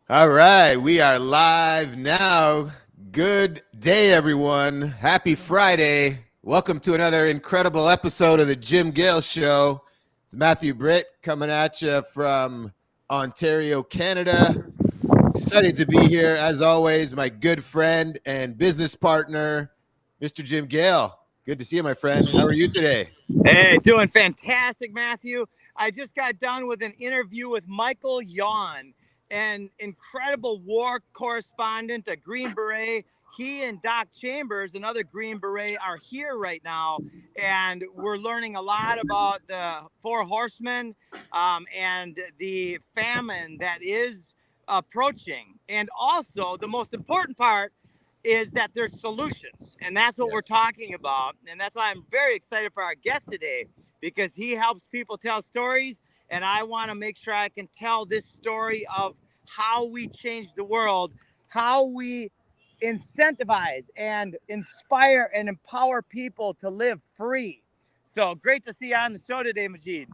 All right, we are live now. Good day, everyone. Happy Friday. Welcome to another incredible episode of the Gale Show. It's Matthew Britt coming at you from Ontario, Canada. Excited to be here, as always, my good friend and business partner, Mr. Gale. Good to see you, my friend. How are you today? Hey, doing fantastic, Matthew. I just got done with an interview with Michael Yawn, an incredible war correspondent, a Green Beret. He and Doc Chambers, another Green Beret, are here right now, and we're learning a lot about the Four Horsemen and the famine that is approaching. And also, the most important part is that there's solutions, and that's what we're talking about. And that's why I'm very excited for our guest today, because he helps people tell stories, and I want to make sure I can tell this story of how we change the world, how we incentivize and inspire and empower people to live free. So great to see you on the show today, Majeed.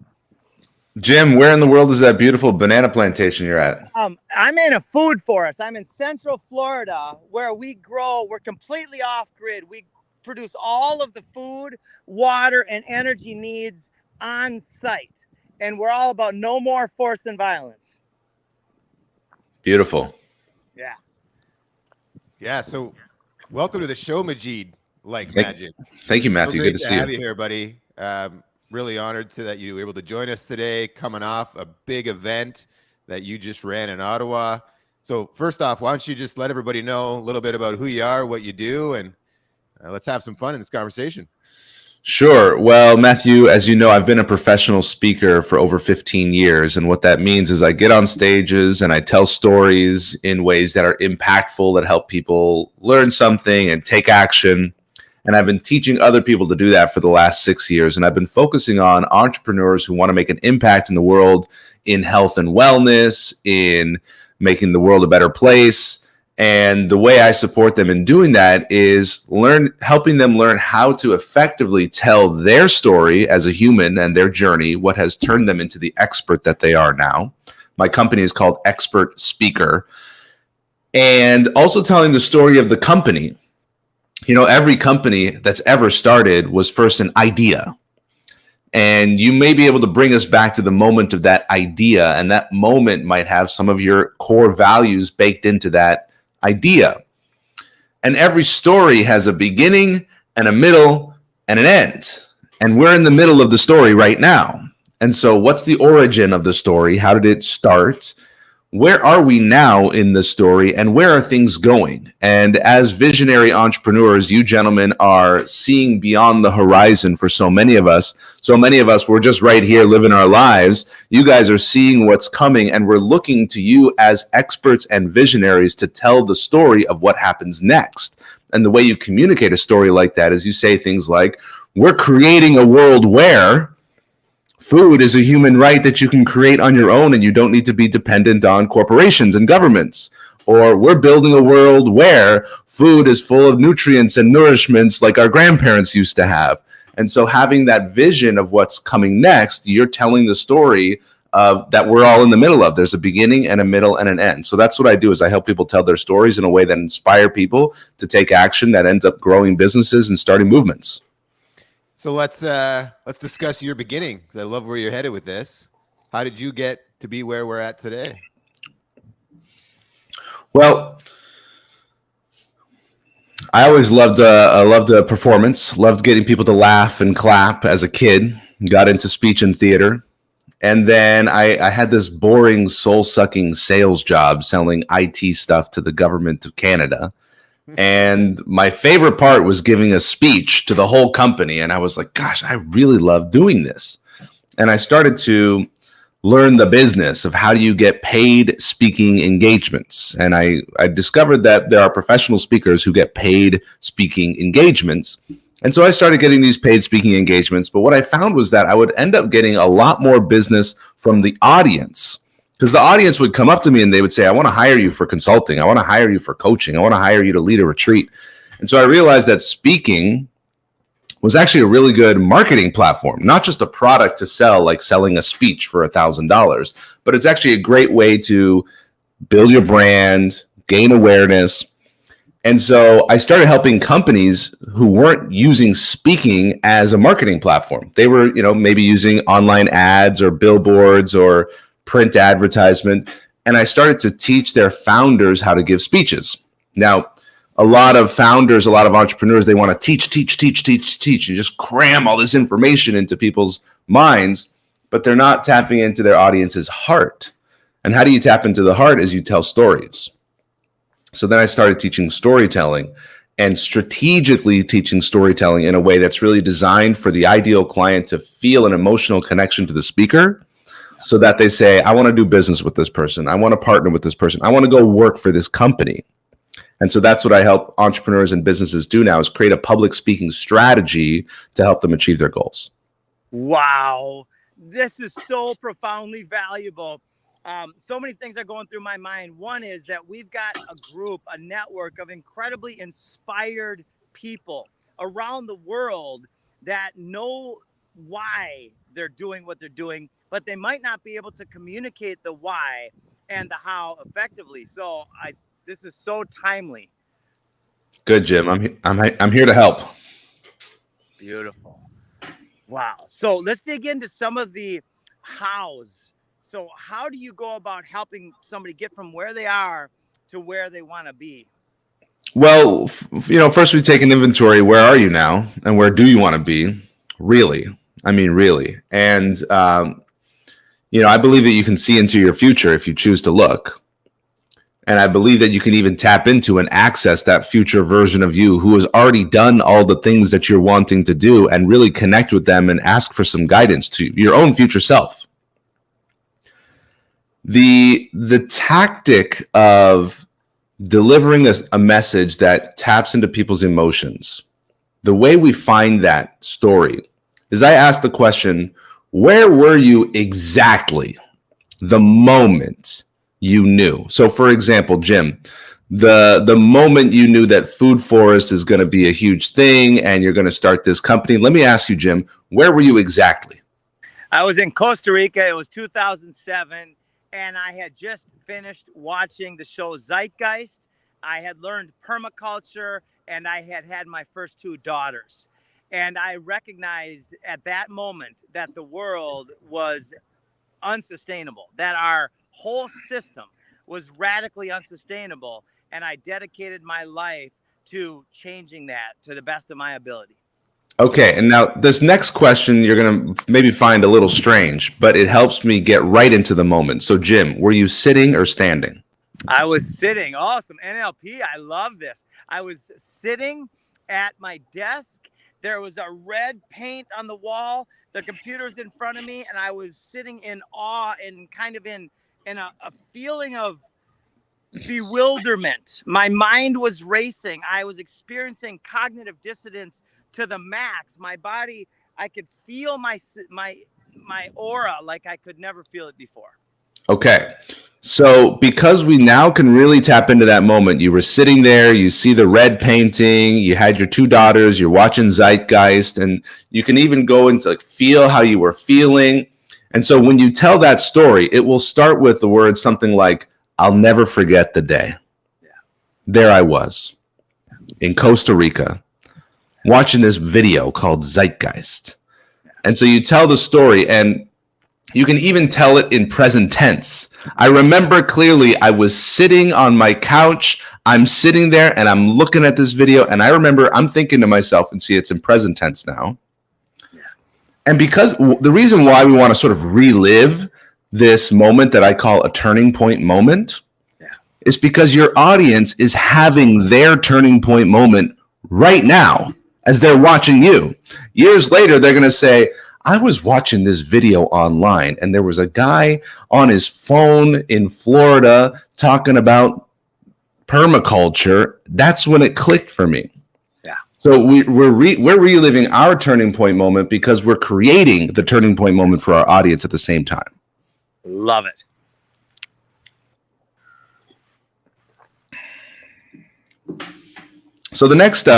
Jim, where in the world is that beautiful banana plantation you're at? I'm in a food forest. I'm in Central Florida, where we're completely off grid. We produce all of the food, water, and energy needs on site. And we're all about no more force and violence. Beautiful. Yeah. Yeah, so welcome to the show, Majeed. Magic. Thank you, Matthew. So good to have see you here, buddy. Really honored that you were able to join us today, coming off a big event that you just ran in Ottawa. So first off, why don't you just let everybody know a little bit about who you are, what you do, and let's have some fun in this conversation. Sure. Well, Matthew, as you know, I've been a professional speaker for over 15 years. And what that means is I get on stages and I tell stories in ways that are impactful, that help people learn something and take action. And I've been teaching other people to do that for the last 6 years. And I've been focusing on entrepreneurs who want to make an impact in the world in health and wellness, in making the world a better place. And the way I support them in doing that is helping them learn how to effectively tell their story as a human and their journey, what has turned them into the expert that they are now. My company is called Expert Speaker. And also telling the story of the company. You know, every company that's ever started was first an idea. And you may be able to bring us back to the moment of that idea. And that moment might have some of your core values baked into that idea. And every story has a beginning and a middle and an end. And we're in the middle of the story right now. And so what's the origin of the story? How did it start? Where are we now in the story, and where are things going? And as visionary entrepreneurs, you gentlemen are seeing beyond the horizon for so many of us. So many of us, we're just right here living our lives. You guys are seeing what's coming, and we're looking to you as experts and visionaries to tell the story of what happens next. And the way you communicate a story like that is you say things like, we're creating a world where food is a human right that you can create on your own and you don't need to be dependent on corporations and governments. Or we're building a world where food is full of nutrients and nourishments like our grandparents used to have. And so having that vision of what's coming next, you're telling the story of that we're all in the middle of. There's a beginning and a middle and an end. So that's what I do is I help people tell their stories in a way that inspire people to take action that ends up growing businesses and starting movements. So let's discuss your beginning, because I love where you're headed with this. How did you get to be where we're at today? Well, I always loved performance, loved getting people to laugh and clap as a kid, got into speech and theater. And then I had this boring, soul-sucking sales job selling IT stuff to the government of Canada. And my favorite part was giving a speech to the whole company. And I was like, gosh, I really love doing this. And I started to learn the business of how do you get paid speaking engagements. And I discovered that there are professional speakers who get paid speaking engagements. And so I started getting these paid speaking engagements. But what I found was that I would end up getting a lot more business from the audience. Because the audience would come up to me and they would say, I want to hire you for consulting. I want to hire you for coaching. I want to hire you to lead a retreat. And so I realized that speaking was actually a really good marketing platform, not just a product to sell, like selling a speech for $1,000, but it's actually a great way to build your brand, gain awareness. And so I started helping companies who weren't using speaking as a marketing platform. They were, maybe using online ads or billboards or print advertisement. And I started to teach their founders how to give speeches. Now, a lot of founders, a lot of entrepreneurs, they want to teach, and just cram all this information into people's minds, but they're not tapping into their audience's heart. And how do you tap into the heart? Is you tell stories. So then I started teaching storytelling and strategically teaching storytelling in a way that's really designed for the ideal client to feel an emotional connection to the speaker so that they say, I want to do business with this person. I want to partner with this person. I want to go work for this company. And so that's what I help entrepreneurs and businesses do now, is create a public speaking strategy to help them achieve their goals. Wow. This is so profoundly valuable. So many things are going through my mind. One is that we've got a group, a network of incredibly inspired people around the world that know why they're doing what they're doing, but they might not be able to communicate the why and the how effectively. So this is so timely. Good, Jim. I'm here to help. Beautiful. Wow. So let's dig into some of the hows. So how do you go about helping somebody get from where they are to where they want to be? Well, first we take an inventory. Where are you now? And where do you want to be? Really? I mean, really. And, I believe that you can see into your future if you choose to look. And I believe that you can even tap into and access that future version of you who has already done all the things that you're wanting to do, and really connect with them and ask for some guidance to your own future self. The tactic of delivering a message that taps into people's emotions, the way we find that story is I ask the question, where were you exactly the moment you knew? So for example, Jim, the moment you knew that Food Forest is going to be a huge thing and you're going to start this company, let me ask you, Jim, where were you exactly? I was in Costa Rica. It was 2007. And I had just finished watching the show Zeitgeist. I had learned permaculture, and I had my first two daughters. And I recognized at that moment that the world was unsustainable, that our whole system was radically unsustainable. And I dedicated my life to changing that to the best of my ability. Okay, and now this next question you're going to maybe find a little strange, but it helps me get right into the moment. So, Jim, were you sitting or standing? I was sitting. Awesome. NLP, I love this. I was sitting at my desk. There was a red paint on the wall. The computer's in front of me, and I was sitting in awe and kind of in a feeling of bewilderment. My mind was racing. I was experiencing cognitive dissonance to the max. My body, I could feel my aura like I could never feel it before. Okay. So because we now can really tap into that moment, you were sitting there, you see the red painting, you had your two daughters, you're watching Zeitgeist, and you can even go into feel how you were feeling. And so when you tell that story, it will start with the words something like, I'll never forget the day. Yeah. There I was in Costa Rica, watching this video called Zeitgeist. And so you tell the story, and you can even tell it in present tense. I remember clearly I was sitting on my couch. I'm sitting there and I'm looking at this video, and I remember I'm thinking to myself, and see, it's in present tense now. Yeah. And because the reason why we want to sort of relive this moment that I call a turning point moment, yeah, is because your audience is having their turning point moment right now as they're watching you. Years later, they're going to say, I was watching this video online, and there was a guy on his phone in Florida talking about permaculture. That's when it clicked for me. Yeah. So we're reliving our turning point moment because we're creating the turning point moment for our audience at the same time. Love it. So the next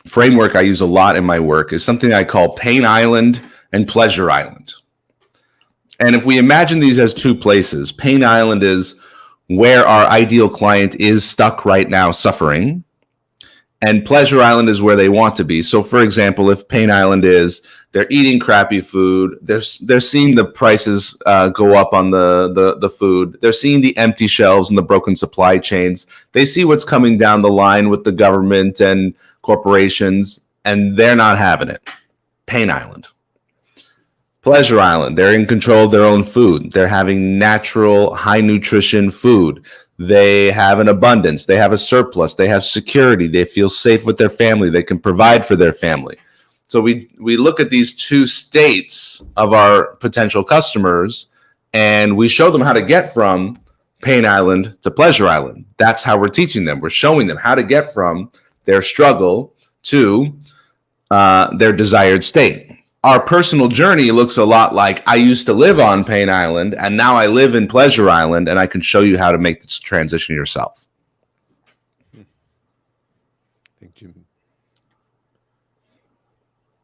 framework I use a lot in my work is something I call Pain Island and Pleasure Island. And if we imagine these as two places, Pain Island is where our ideal client is stuck right now suffering. And Pleasure Island is where they want to be. So, for example, if Pain Island is they're eating crappy food, they're seeing the prices go up on the food, they're seeing the empty shelves and the broken supply chains, they see what's coming down the line with the government and corporations, and they're not having it. Pain Island. Pleasure Island, they're in control of their own food. They're having natural, high nutrition food. They have an abundance. They have a surplus. They have security. They feel safe with their family. They can provide for their family. So we look at these two states of our potential customers, and we show them how to get from Pain Island to Pleasure Island. That's how we're teaching them. We're showing them how to get from their struggle to their desired state. Our personal journey looks a lot like I used to live on Pain Island, and now I live in Pleasure Island, and I can show you how to make this transition yourself. I think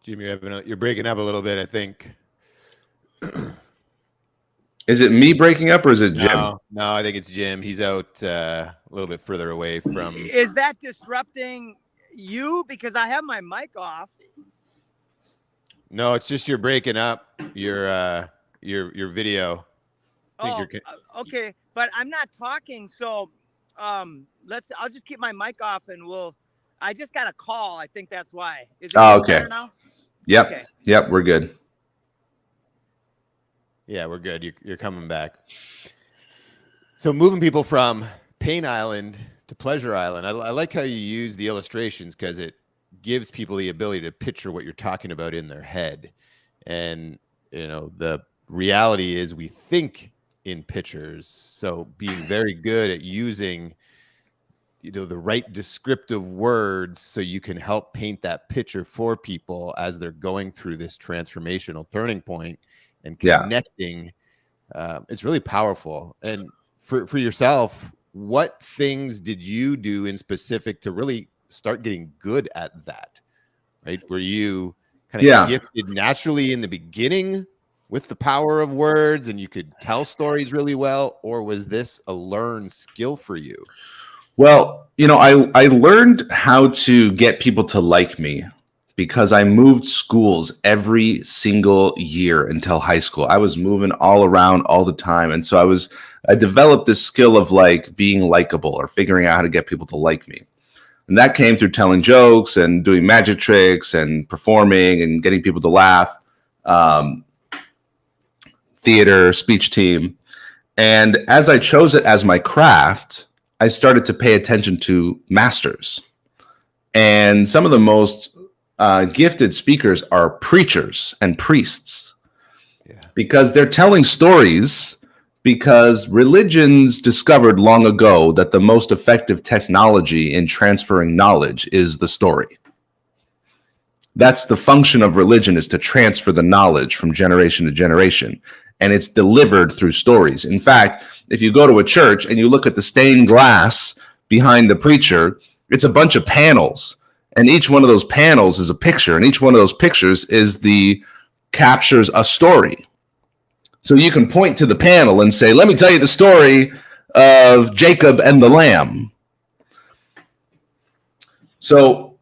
Jim, you're breaking up a little bit, I think. Is it me breaking up, or is it Jim? No, I think it's Jim. He's out a little bit further away from. Is that disrupting you? Because I have my mic off. No, it's just you're breaking up your video. Okay, but I'm not talking, so I'll just keep my mic off, and I just got a call. I think that's why. Is it okay better now? Yep. Okay. Yep, we're good. Yeah, we're good. You're coming back. So moving people from Pain Island to Pleasure Island, I like how you use the illustrations, because it gives people the ability to picture what you're talking about in their head. And, the reality is we think in pictures. So being very good at using, the right descriptive words so you can help paint that picture for people as they're going through this transformational turning point and connecting. It's really powerful. And for yourself, what things did you do in specific to really start getting good at that? Right? Were you kind of gifted naturally in the beginning with the power of words and you could tell stories really well, or was this a learned skill for you? Well, I learned how to get people to like me because I moved schools every single year until high school. I was moving all around all the time. And so I developed this skill of being likable or figuring out how to get people to like me. And that came through telling jokes and doing magic tricks and performing and getting people to laugh, theater, speech team. And as I chose it as my craft, I started to pay attention to masters. And some of the most gifted speakers are preachers and priests, because they're telling stories. Because religions discovered long ago that the most effective technology in transferring knowledge is the story. That's the function of religion, is to transfer the knowledge from generation to generation. And it's delivered through stories. In fact, if you go to a church and you look at the stained glass behind the preacher, it's a bunch of panels. And each one of those panels is a picture. And each one of those pictures captures a story. So you can point to the panel and say, let me tell you the story of Jacob and the lamb. So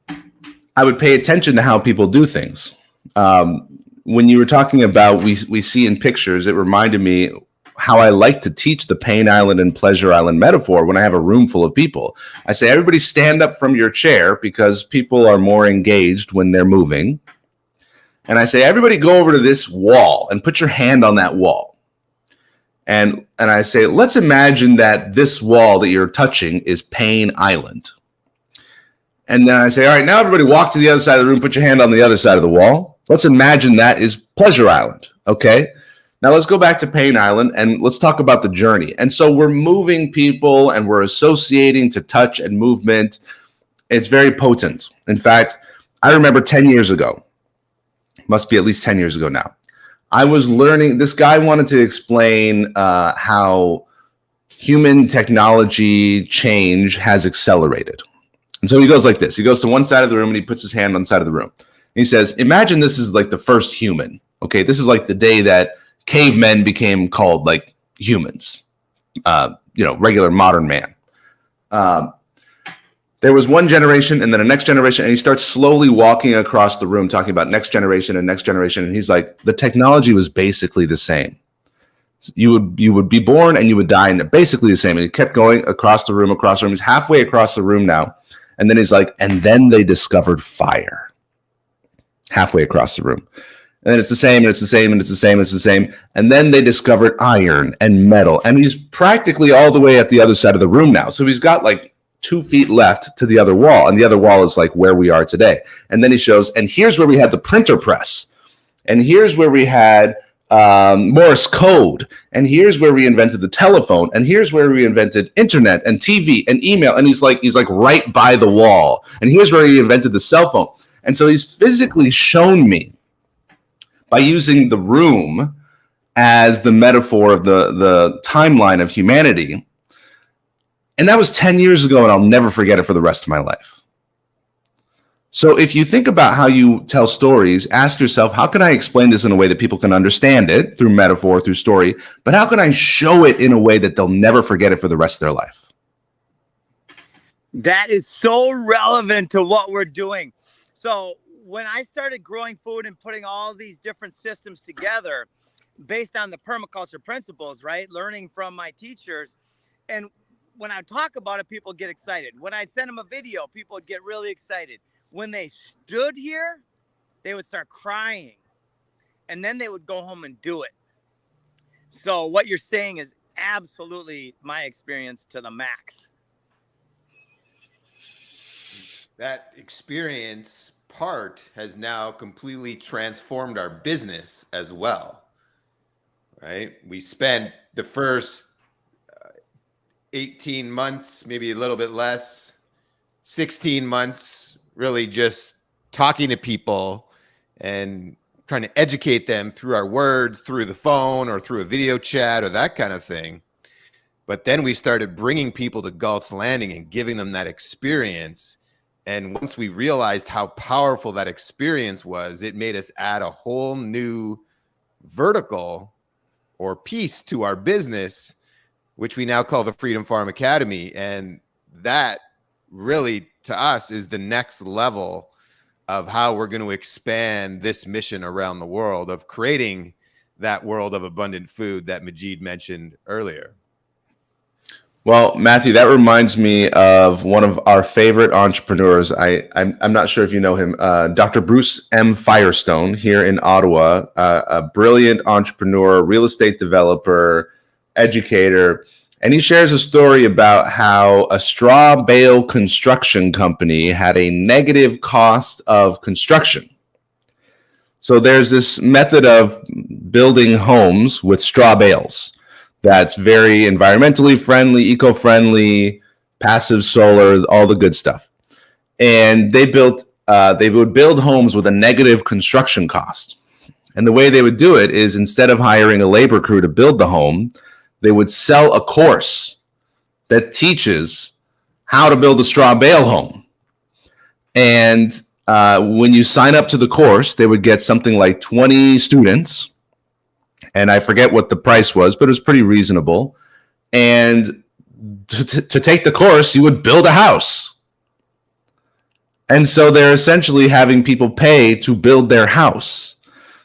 I would pay attention to how people do things. When you were talking about we see in pictures, it reminded me how I like to teach the Pain Island and Pleasure Island metaphor when I have a room full of people. I say, everybody stand up from your chair, because people are more engaged when they're moving. And I say, everybody go over to this wall and put your hand on that wall. And I say, let's imagine that this wall that you're touching is Pain Island. And then I say, all right, now everybody walk to the other side of the room, put your hand on the other side of the wall. Let's imagine that is Pleasure Island. Okay. Now let's go back to Pain Island and let's talk about the journey. And so we're moving people and we're associating to touch and movement. It's very potent. In fact, I remember 10 years ago, must be at least 10 years ago now, I was learning, this guy wanted to explain how human technology change has accelerated. And so he goes like this. He goes to one side of the room and he puts his hand on the side of the room. He says, imagine this is like the first human. Okay, this is like the day that cavemen became called like humans. regular modern man. There was one generation and then a next generation, and he starts slowly walking across the room talking about next generation and next generation. And he's like, the technology was basically the same. You would be born and you would die, and basically the same. And he kept going across the room. He's halfway across the room now. And then he's like, and then they discovered fire. Halfway across the room. And then it's the same, and it's the same, and it's the same, and it's the same. And then they discovered iron and metal. And he's practically all the way at the other side of the room now. So he's got like 2 feet left to the other wall, and the other wall is like where we are today. And then he shows, and here's where we had the printer press, and here's where we had Morse code, and here's where we invented the telephone, and here's where we invented internet and TV and email. And he's like right by the wall, and here's where he invented the cell phone. And so he's physically shown me, by using the room as the metaphor of the timeline of humanity. And that was 10 years ago, and I'll never forget it for the rest of my life. So if you think about how you tell stories, ask yourself, how can I explain this in a way that people can understand it through metaphor, through story, but how can I show it in a way that they'll never forget it for the rest of their life? That is so relevant to what we're doing. So when I started growing food and putting all these different systems together based on the permaculture principles, right? Learning from my teachers. And when I talk about it, people get excited. When I'd send them a video, people would get really excited. When they stood here, they would start crying. And then they would go home and do it. So what you're saying is absolutely my experience to the max. That experience part has now completely transformed our business as well, right? We spent the first 18 months, maybe a little bit less, 16 months, really just talking to people and trying to educate them through our words, through the phone or through a video chat or that kind of thing. But then we started bringing people to Galt's Landing and giving them that experience. And once we realized how powerful that experience was, it made us add a whole new vertical or piece to our business, which we now call the Freedom Farm Academy. And that really, to us, is the next level of how we're going to expand this mission around the world of creating that world of abundant food that Majeed mentioned earlier. Well, Matthew, that reminds me of one of our favorite entrepreneurs. I'm not sure if you know him, Dr. Bruce M. Firestone here in Ottawa, a brilliant entrepreneur, real estate developer, educator. And he shares a story about how a straw bale construction company had a negative cost of construction. So there's this method of building homes with straw bales that's very environmentally friendly, eco-friendly, passive solar, all the good stuff. And they would build homes with a negative construction cost. And the way they would do it is, instead of hiring a labor crew to build the home, they would sell a course that teaches how to build a straw bale home. And when you sign up to the course, they would get something like 20 students. And I forget what the price was, but it was pretty reasonable. And to take the course, you would build a house. And so they're essentially having people pay to build their house.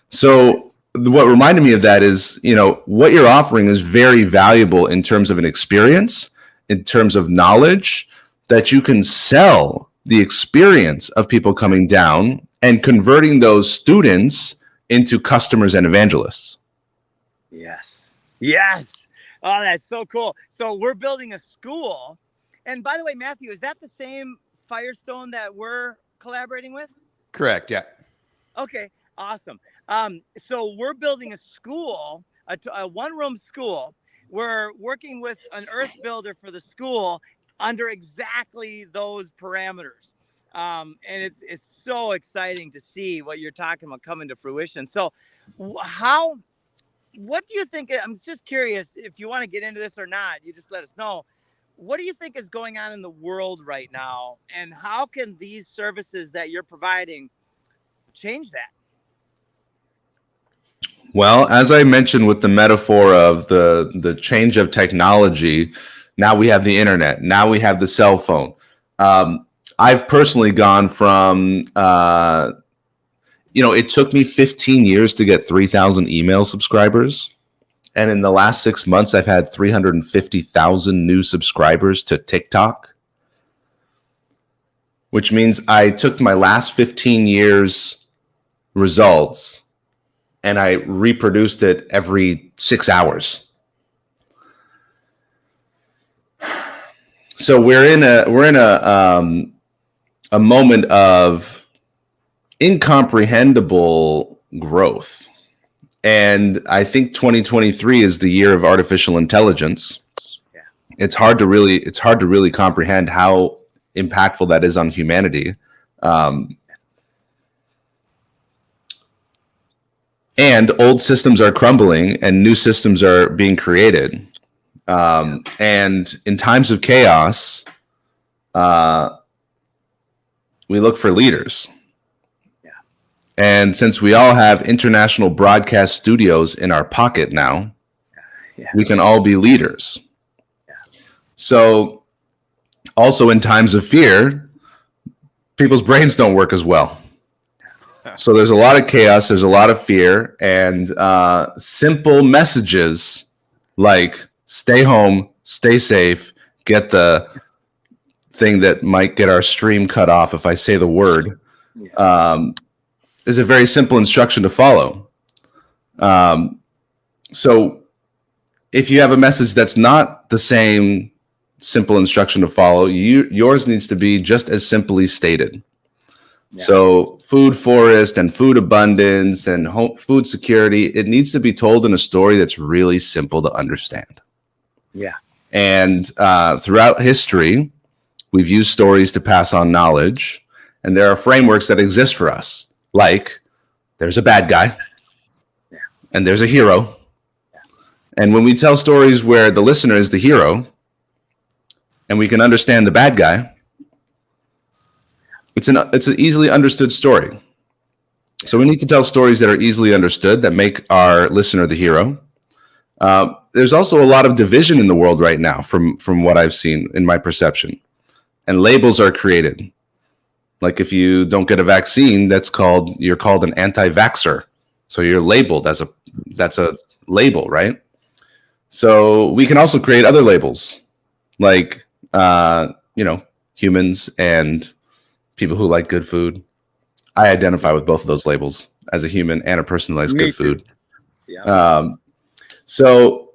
So what reminded me of that is, what you're offering is very valuable in terms of an experience, in terms of knowledge, that you can sell the experience of people coming down and converting those students into customers and evangelists. Yes. Yes. Oh, that's so cool. So we're building a school. And by the way, Matthew, is that the same Firestone that we're collaborating with? Correct. Yeah. Okay. Awesome. So we're building a school, a one-room school. We're working with an earth builder for the school under exactly those parameters. And it's so exciting to see what you're talking about coming to fruition. So what do you think? I'm just curious if you want to get into this or not, you just let us know. What do you think is going on in the world right now? And how can these services that you're providing change that? Well, as I mentioned with the metaphor of the change of technology, Now we have the internet. Now we have the cell phone. I've personally gone from, it took me 15 years to get 3,000 email subscribers. And in the last 6 months, I've had 350,000 new subscribers to TikTok, which means I took my last 15 years results and I reproduced it every 6 hours. So we're in a moment of incomprehensible growth. And I think 2023 is the year of artificial intelligence. Yeah. It's hard to really comprehend how impactful that is on humanity. And old systems are crumbling and new systems are being created. And in times of chaos, we look for leaders. And since we all have international broadcast studios in our pocket now, we can all be leaders. So also in times of fear, people's brains don't work as well. So there's a lot of chaos, there's a lot of fear, and simple messages like stay home, stay safe, get the thing that might get our stream cut off if I say the word. Is a very simple instruction to follow. So if you have a message that's not the same simple instruction to follow, yours needs to be just as simply stated. Yeah. So food forest and food abundance and food security, it needs to be told in a story that's really simple to understand. Yeah. And throughout history, we've used stories to pass on knowledge, and there are frameworks that exist for us. Like there's a bad guy and there's a hero. And when we tell stories where the listener is the hero and we can understand the bad guy, it's an easily understood story. So we need to tell stories that are easily understood, that make our listener the hero. There's also a lot of division in the world right now from what I've seen in my perception. And labels are created. Like if you don't get a vaccine, you're called an anti-vaxxer. So you're labeled that's a label, right? So we can also create other labels, like humans and people who like good food. I identify with both of those labels as a human and a person who likes good food. Yeah. So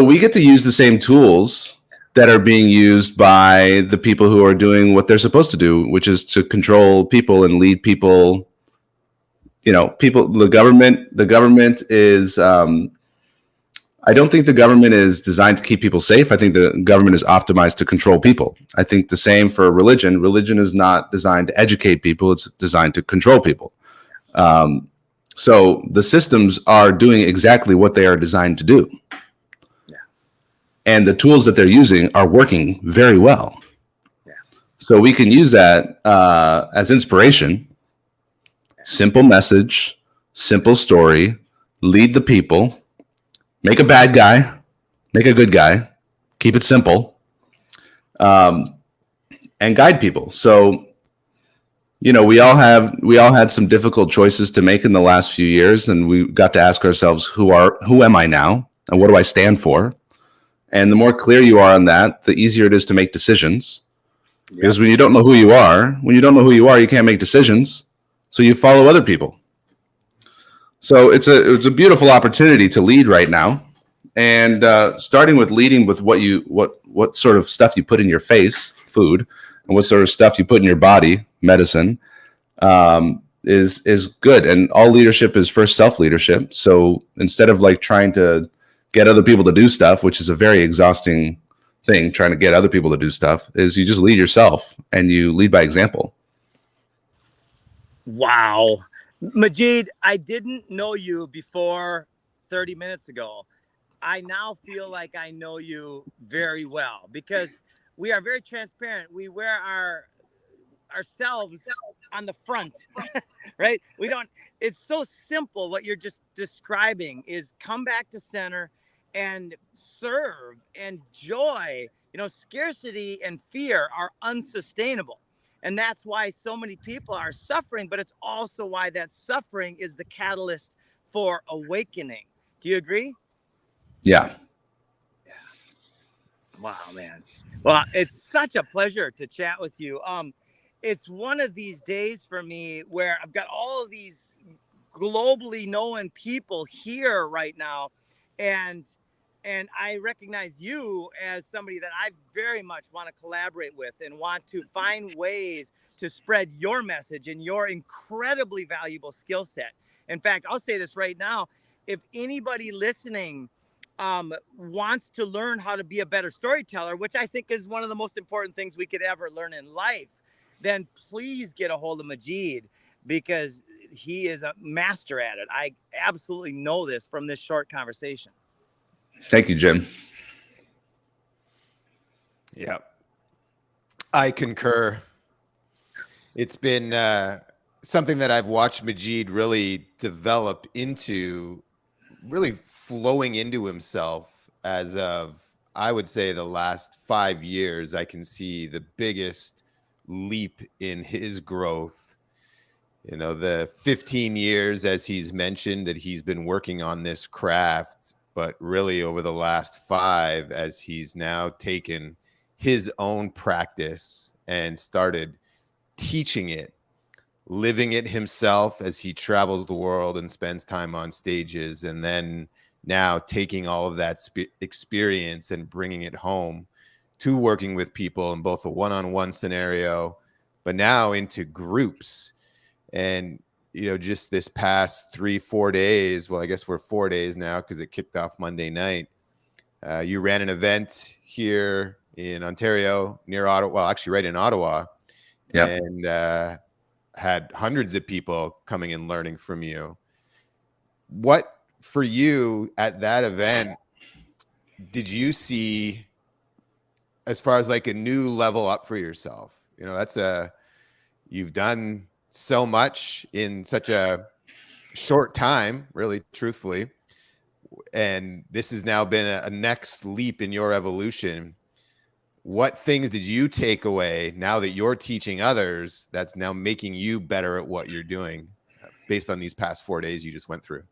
we get to use the same tools that are being used by the people who are doing what they're supposed to do, which is to control people and lead people. The government is, I don't think the government is designed to keep people safe. I think the government is optimized to control people. I think the same for religion. Religion is not designed to educate people. It's designed to control people. So the systems are doing exactly what they are designed to do. And the tools that they're using are working very well. Yeah. So we can use that as inspiration. Simple message, simple story, lead the people, make a bad guy, make a good guy, keep it simple, and guide people. So, we all had some difficult choices to make in the last few years, and we got to ask ourselves, who am I now, and what do I stand for? And the more clear you are on that, the easier it is to make decisions. Yeah. Because when you don't know who you are, you can't make decisions. So you follow other people. So it's a beautiful opportunity to lead right now. And starting with leading with what sort of stuff you put in your face, food, and what sort of stuff you put in your body, medicine, is good. And all leadership is first self-leadership. So instead of like trying to get other people to do stuff, which is a very exhausting thing, trying to get other people to do stuff, is you just lead yourself and you lead by example. Wow. Majeed, I didn't know you before 30 minutes ago. I now feel like I know you very well because we are very transparent. We wear ourselves on the front, right? It's so simple. What you're just describing is come back to center and serve and joy Scarcity and fear are unsustainable. And that's why so many people are suffering, but it's also why that suffering is the catalyst for awakening. Do you agree? Yeah. Yeah. Wow, man. Well, it's such a pleasure to chat with you. It's one of these days for me where I've got all of these globally known people here right now, and I recognize you as somebody that I very much want to collaborate with and want to find ways to spread your message and your incredibly valuable skill set. In fact, I'll say this right now: if anybody listening wants to learn how to be a better storyteller, which I think is one of the most important things we could ever learn in life, then please get a hold of Majeed, because he is a master at it. I absolutely know this from this short conversation. Thank you, Jim. Yeah, I concur. It's been something that I've watched Majeed really develop into, really flowing into himself as of, I would say, the last 5 years. I can see the biggest leap in his growth. The 15 years, as he's mentioned, that he's been working on this craft, but really over the last 5, as he's now taken his own practice and started teaching it, living it himself as he travels the world and spends time on stages, and then now taking all of that experience and bringing it home to working with people in both a one-on-one scenario, but now into groups. And just this past 3-4 days, well, I guess we're 4 days now because it kicked off Monday night. You ran an event here in Ontario near Ottawa, well, actually right in Ottawa. Yeah. And had hundreds of people coming and learning from you. What, for you at that event, did you see as far as like a new level up for yourself? You've done so much in such a short time, really, truthfully. And this has now been a next leap in your evolution. What things did you take away now that you're teaching others that's now making you better at what you're doing based on these past 4 days you just went through?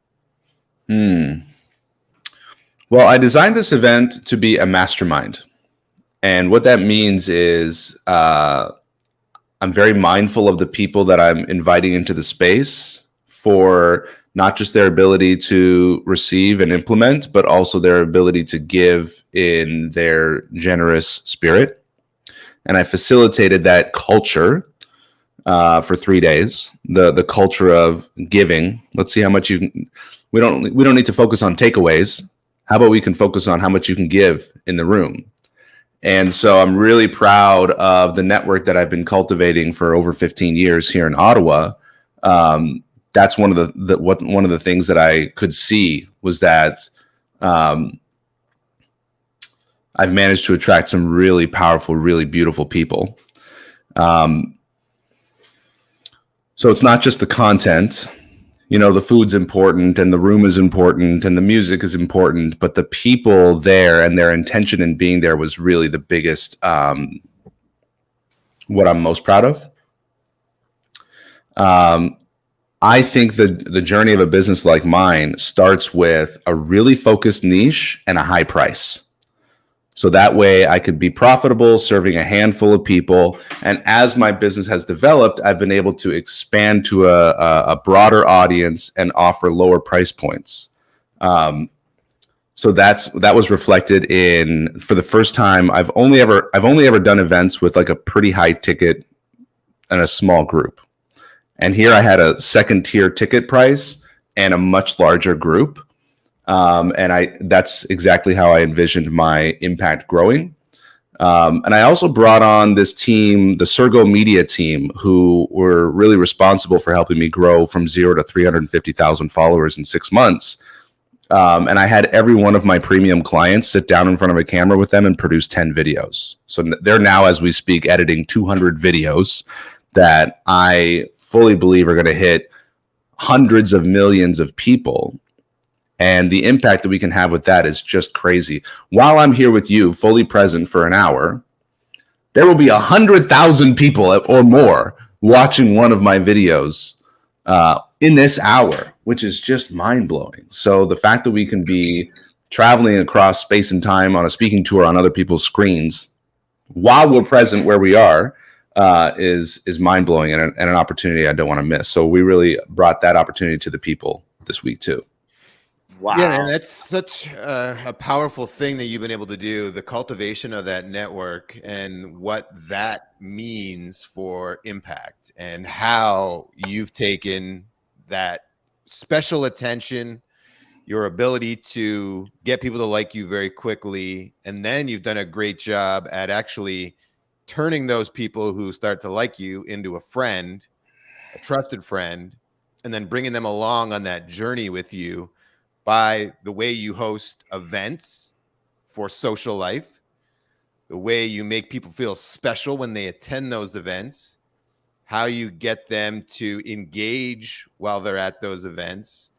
Well, I designed this event to be a mastermind. And what that means is I'm very mindful of the people that I'm inviting into the space, for not just their ability to receive and implement, but also their ability to give in their generous spirit. And I facilitated that culture for 3 days, the culture of giving. Let's see how much you can. We don't need to focus on takeaways. How about we can focus on how much you can give in the room? And so I'm really proud of the network that I've been cultivating for over 15 years here in Ottawa. That's one of the things that I could see was that I've managed to attract some really powerful, really beautiful people. So it's not just the content. The food's important and the room is important and the music is important, but the people there and their intention in being there was really the biggest, what I'm most proud of. I think the journey of a business like mine starts with a really focused niche and a high price. So that way I could be profitable, serving a handful of people. And as my business has developed, I've been able to expand to a broader audience and offer lower price points. So that was reflected in, for the first time, I've only ever done events with like a pretty high ticket and a small group. And here I had a second tier ticket price and a much larger group. That's exactly how I envisioned my impact growing. And I also brought on this team, the Sergo Media team, who were really responsible for helping me grow from 0 to 350,000 followers in 6 months. And I had every one of my premium clients sit down in front of a camera with them and produce 10 videos. So they're now, as we speak, editing 200 videos that I fully believe are going to hit hundreds of millions of people. And the impact that we can have with that is just crazy. While I'm here with you, fully present for an hour, there will be 100,000 people or more watching one of my videos in this hour, which is just mind-blowing. So the fact that we can be traveling across space and time on a speaking tour on other people's screens while we're present where we are is mind-blowing and an opportunity I don't want to miss. So we really brought that opportunity to the people this week too. Wow. Yeah, and that's such a powerful thing that you've been able to do, the cultivation of that network and what that means for impact and how you've taken that special attention, your ability to get people to like you very quickly. And then you've done a great job at actually turning those people who start to like you into a friend, a trusted friend, and then bringing them along on that journey with you by the way you host events for social life, the way you make people feel special when they attend those events, how you get them to engage while they're at those events,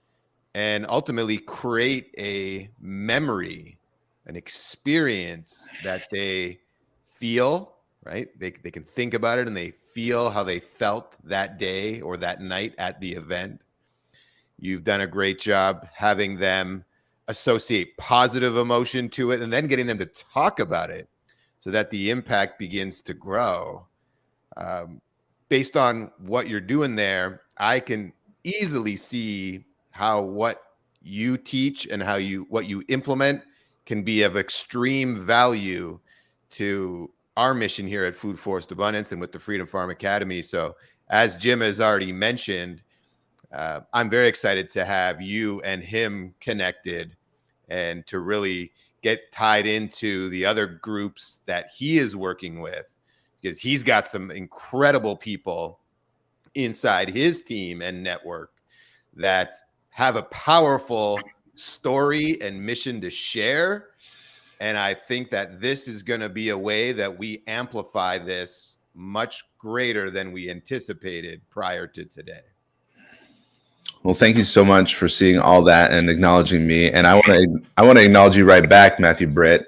and ultimately create a memory, an experience that they feel, right? They can think about it and they feel how they felt that day or that night at the event. You've done a great job having them associate positive emotion to it and then getting them to talk about it so that the impact begins to grow. Based on what you're doing there, I can easily see how what you teach and what you implement can be of extreme value to our mission here at Food Forced Abundance and with the Freedom Farm Academy. So as Jim has already mentioned, I'm very excited to have you and him connected and to really get tied into the other groups that he is working with, because he's got some incredible people inside his team and network that have a powerful story and mission to share. And I think that this is going to be a way that we amplify this much greater than we anticipated prior to today. Well, thank you so much for seeing all that and acknowledging me. And I want to acknowledge you right back, Matthew Britt.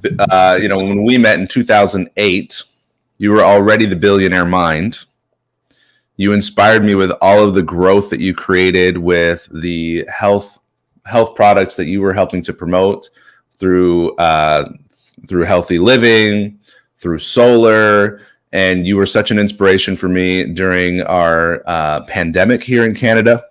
When we met in 2008, you were already the billionaire mind. You inspired me with all of the growth that you created with the health products that you were helping to promote through healthy living, through solar. And you were such an inspiration for me during our pandemic here in Canada.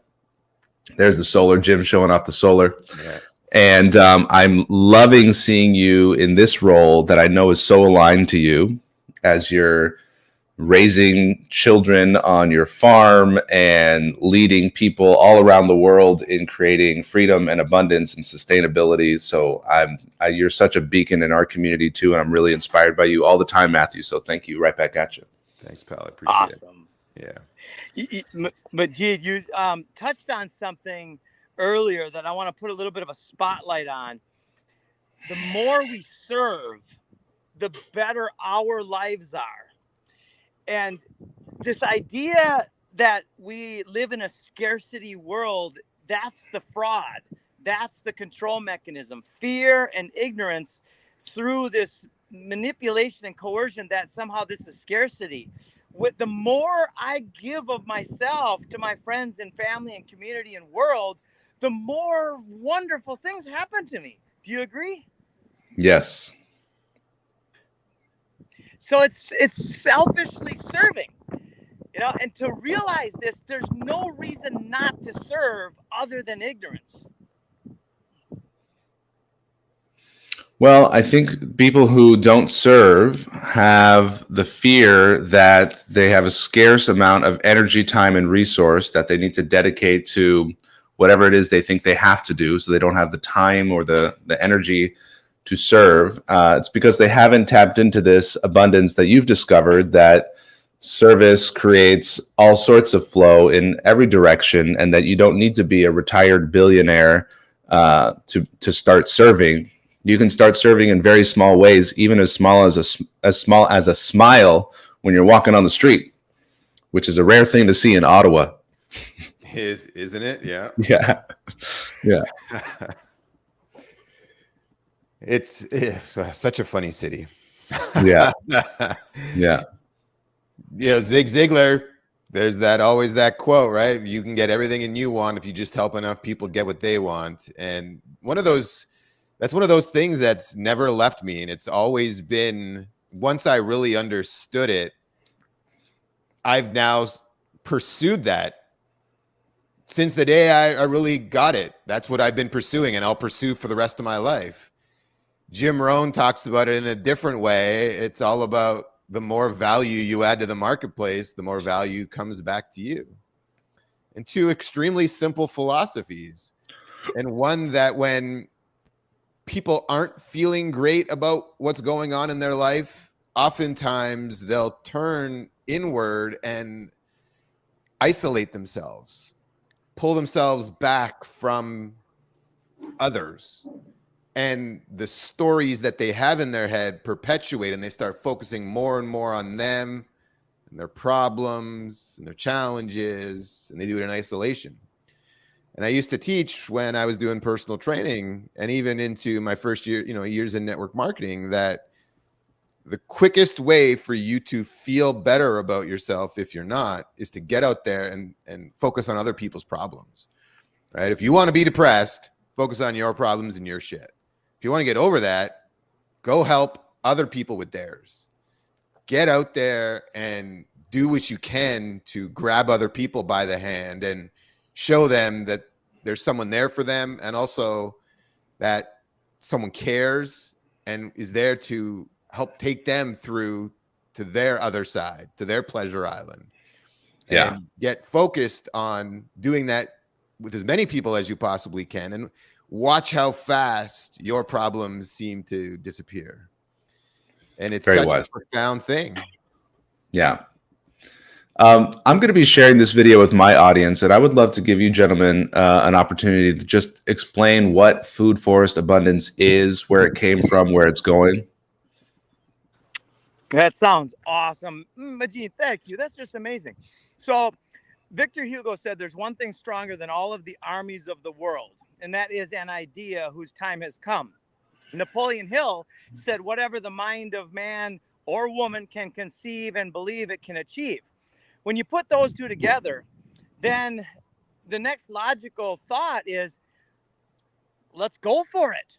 There's the solar, Jim showing off the solar. Yeah. And I'm loving seeing you in this role that I know is so aligned to you as you're raising children on your farm and leading people all around the world in creating freedom and abundance and sustainability. So you're such a beacon in our community too. And I'm really inspired by you all the time, Matthew. So thank you. Right back at you. Thanks, pal. I appreciate it. Awesome. Yeah. Majeed, you touched on something earlier that I want to put a little bit of a spotlight on. The more we serve, the better our lives are. And this idea that we live in a scarcity world, that's the fraud. That's the control mechanism. Fear and ignorance through this manipulation and coercion that somehow this is scarcity. With the more I give of myself to my friends and family and community and world, the more wonderful things happen to me. Do you agree? Yes. So it's selfishly serving, and to realize this, there's no reason not to serve other than ignorance. Well, I think people who don't serve have the fear that they have a scarce amount of energy, time, and resource that they need to dedicate to whatever it is they think they have to do. So they don't have the time or the energy to serve. It's because they haven't tapped into this abundance that you've discovered, that service creates all sorts of flow in every direction, and that you don't need to be a retired billionaire to start serving. You can start serving in very small ways, even as small as a smile when you're walking on the street, which is a rare thing to see in Ottawa. Isn't it? Yeah. Yeah. Yeah. It's such a funny city. Yeah. Yeah. Zig Ziglar, there's always that quote, right? You can get everything and you want if you just help enough people get what they want. And that's one of those things that's never left me. And it's always been, once I really understood it, I've now pursued that since the day I really got it. That's what I've been pursuing, and I'll pursue for the rest of my life. Jim Rohn talks about it in a different way. It's all about the more value you add to the marketplace, the more value comes back to you. And two extremely simple philosophies. And one that when people aren't feeling great about what's going on in their life, oftentimes they'll turn inward and isolate themselves, pull themselves back from others. And the stories that they have in their head perpetuate, and they start focusing more and more on them and their problems and their challenges, and they do it in isolation. And I used to teach when I was doing personal training, and even into my first year, years in network marketing, that the quickest way for you to feel better about yourself, if you're not, is to get out there and focus on other people's problems, right? If you want to be depressed, focus on your problems and your shit. If you want to get over that, go help other people with theirs. Get out there and do what you can to grab other people by the hand and show them that there's someone there for them, and also that someone cares and is there to help take them through to their other side, to their pleasure island. Yeah. And get focused on doing that with as many people as you possibly can, and watch how fast your problems seem to disappear. And it's such a profound thing. Yeah. I'm going to be sharing this video with my audience, and I would love to give you gentlemen an opportunity to just explain what food forest abundance is, where it came from, where it's going. That sounds awesome. Majeed, thank you. That's just amazing. So Victor Hugo said there's one thing stronger than all of the armies of the world, and that is an idea whose time has come. Napoleon Hill said, whatever the mind of man or woman can conceive and believe, it can achieve. When you put those two together, then the next logical thought is, let's go for it.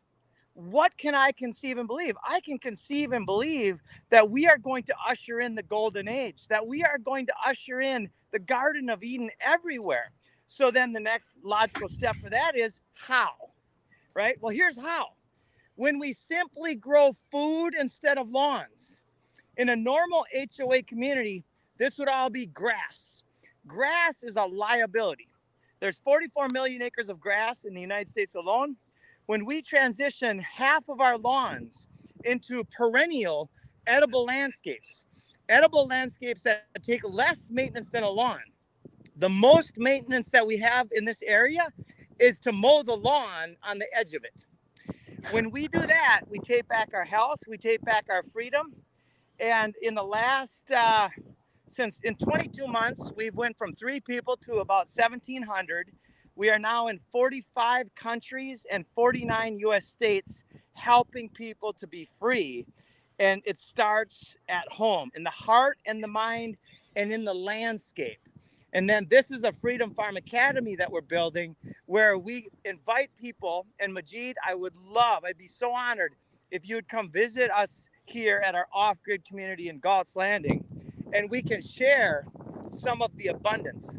What can I conceive and believe? I can conceive and believe that we are going to usher in the golden age, that we are going to usher in the Garden of Eden everywhere. So then the next logical step for that is how, right? Well, here's how. When we simply grow food instead of lawns. In a normal HOA community, this would all be grass. Grass is a liability. There's 44 million acres of grass in the United States alone. When we transition half of our lawns into perennial edible landscapes that take less maintenance than a lawn. The most maintenance that we have in this area is to mow the lawn on the edge of it. When we do that, we take back our health, we take back our freedom. And in the last, in 22 months, we've went from 3 people to about 1,700. We are now in 45 countries and 49 U.S. states helping people to be free. And it starts at home, in the heart and the mind and in the landscape. And then this is a Freedom Farm Academy that we're building where we invite people. And Majeed, I'd be so honored if you would come visit us here at our off-grid community in Galt's Landing, and we can share some of the abundance.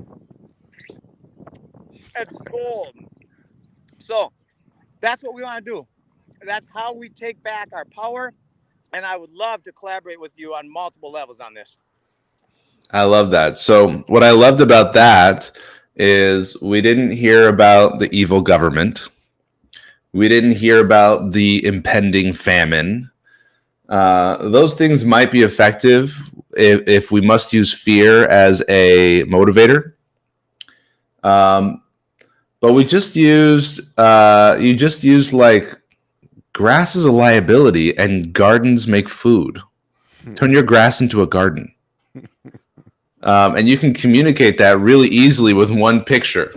It's gold. So that's what we want to do. That's how we take back our power. And I would love to collaborate with you on multiple levels on this. I love that. So what I loved about that is we didn't hear about the evil government. We didn't hear about the impending famine. Those things might be effective if we must use fear as a motivator. But we just used, you just used like grass is a liability and gardens make food. Turn your grass into a garden. And you can communicate that really easily with one picture,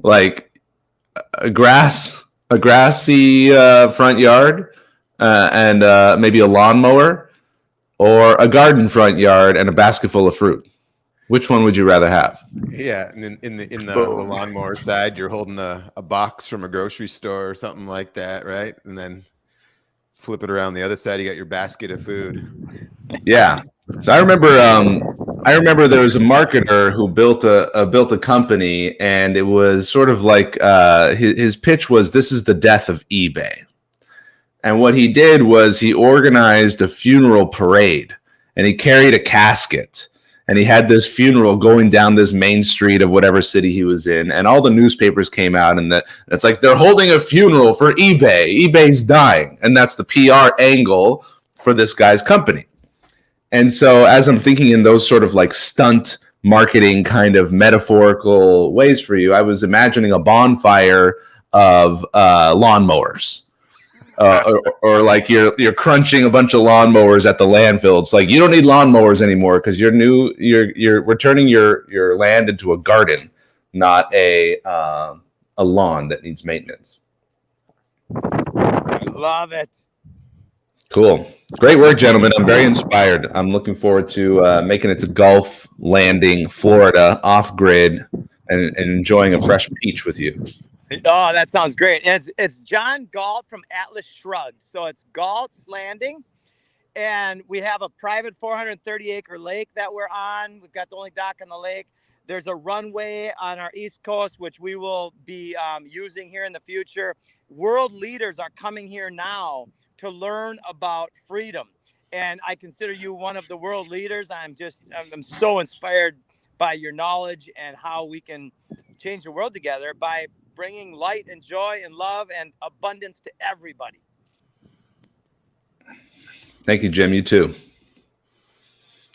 like a grassy front yard, and maybe a lawnmower, or a garden front yard and a basket full of fruit. Which one would you rather have? Yeah, and in the lawnmower side, you're holding a box from a grocery store or something like that, right? And then flip it around the other side, you got your basket of food. Yeah. So I remember there was a marketer who built a company, and it was sort of like his pitch was, "This is the death of eBay." And what he did was he organized a funeral parade, and he carried a casket, and he had this funeral going down this main street of whatever city he was in, and all the newspapers came out, and it's like, they're holding a funeral for eBay. eBay's dying, and that's the PR angle for this guy's company. And so as I'm thinking in those sort of like stunt marketing kind of metaphorical ways for you, I was imagining a bonfire of lawnmowers. Or like you're crunching a bunch of lawnmowers at the landfill. It's like, you don't need lawnmowers anymore because we're turning your land into a garden, not a lawn that needs maintenance. Love it. Cool. Great work, gentlemen. I'm very inspired. I'm looking forward to making it to Gulf Landing, Florida, off grid, and enjoying a fresh peach with you. Oh, that sounds great. And it's John Galt from Atlas Shrugged. So it's Galt's Landing. And we have a private 430-acre lake that we're on. We've got the only dock on the lake. There's a runway on our East Coast, which we will be using here in the future. World leaders are coming here now to learn about freedom. And I consider you one of the world leaders. I'm so inspired by your knowledge and how we can change the world together by bringing light and joy and love and abundance to everybody. Thank you, Jim. You too.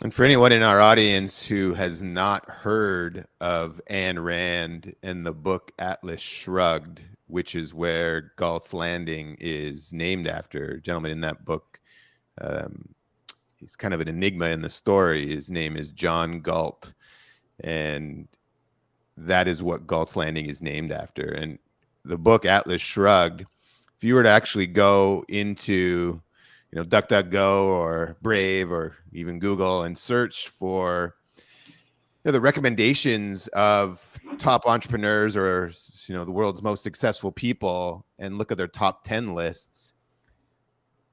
And for anyone in our audience who has not heard of Ayn Rand and the book Atlas Shrugged, which is where Galt's Landing is named after, a gentleman in that book, he's kind of an enigma in the story. His name is John Galt, and that is what Galt's Landing is named after. And the book Atlas Shrugged, if you were to actually go into, DuckDuckGo or Brave or even Google and search for the recommendations of top entrepreneurs or the world's most successful people and look at their top 10 lists,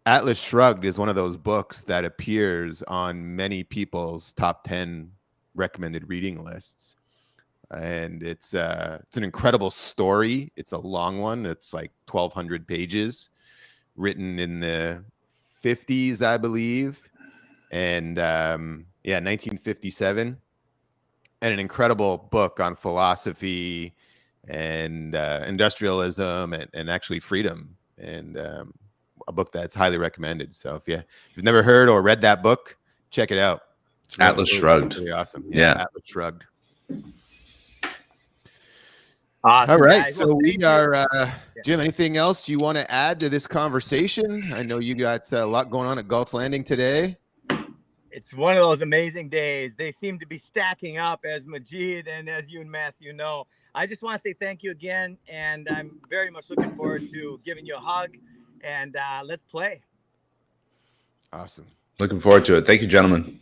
Atlas Shrugged is one of those books that appears on many people's top 10 recommended reading lists. And it's an incredible story. It's a long one. It's like 1,200 pages, written in the 50s, I believe. And 1957. And an incredible book on philosophy and industrialism and actually freedom. And a book that's highly recommended. So if you've never heard or read that book, check it out. Atlas Shrugged. Really awesome. Yeah. Atlas Shrugged. Awesome, All right. guys. So Well, we thank you. are, Jim, anything else you want to add to this conversation? I know you got a lot going on at Galt's Landing today. It's one of those amazing days. They seem to be stacking up, as Majeed and as you and Matthew know. I just want to say thank you again. And I'm very much looking forward to giving you a hug. And let's play. Awesome. Looking forward to it. Thank you, gentlemen.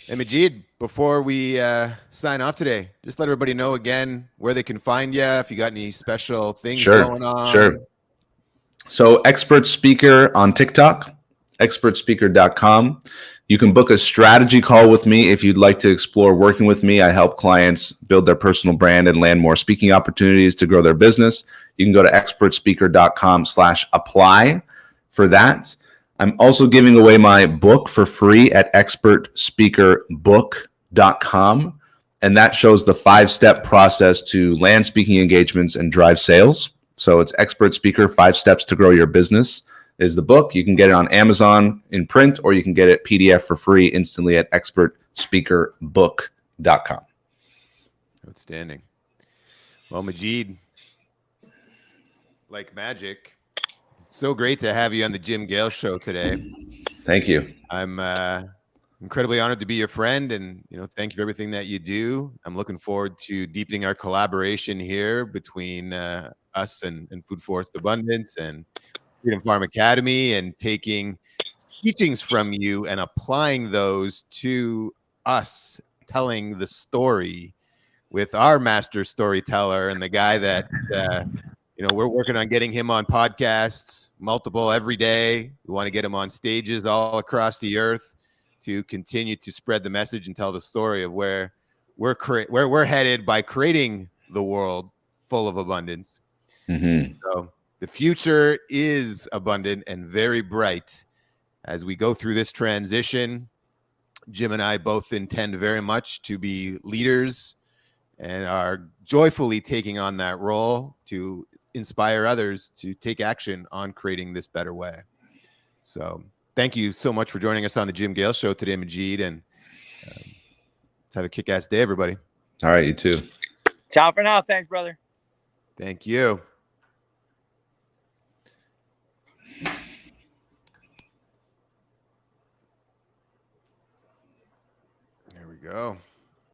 And Majeed, before we sign off today, just let everybody know again where they can find you, if you got any special things going on. Sure. So Expert Speaker on TikTok, expertspeaker.com. You can book a strategy call with me if you'd like to explore working with me. I help clients build their personal brand and land more speaking opportunities to grow their business. You can go to expertspeaker.com/apply for that. I'm also giving away my book for free at expertspeakerbook.com. And that shows the 5-step process to land speaking engagements and drive sales. So it's Expert Speaker, 5 Steps to Grow Your Business is the book. You can get it on Amazon in print, or you can get it PDF for free instantly at expertspeakerbook.com. Outstanding. Well, Majeed, like magic, so great to have you on the Jim Gale Show today. Thank you. I'm incredibly honored to be your friend, and thank you for everything that you do. I'm looking forward to deepening our collaboration here between us and Food Forest Abundance and Freedom Farm Academy, and taking teachings from you and applying those to us telling the story with our master storyteller and the guy that we're working on getting him on podcasts, multiple every day. We want to get him on stages all across the earth to continue to spread the message and tell the story of where we're headed by creating the world full of abundance. Mm-hmm. So the future is abundant and very bright as we go through this transition. Jim and I both intend very much to be leaders and are joyfully taking on that role to inspire others to take action on creating this better way. So thank you so much for joining us on the Jim Gale Show today, Majeed, and let's have a kick-ass day, everybody. All right, you too. Ciao for now. Thanks, brother. Thank you. There we go.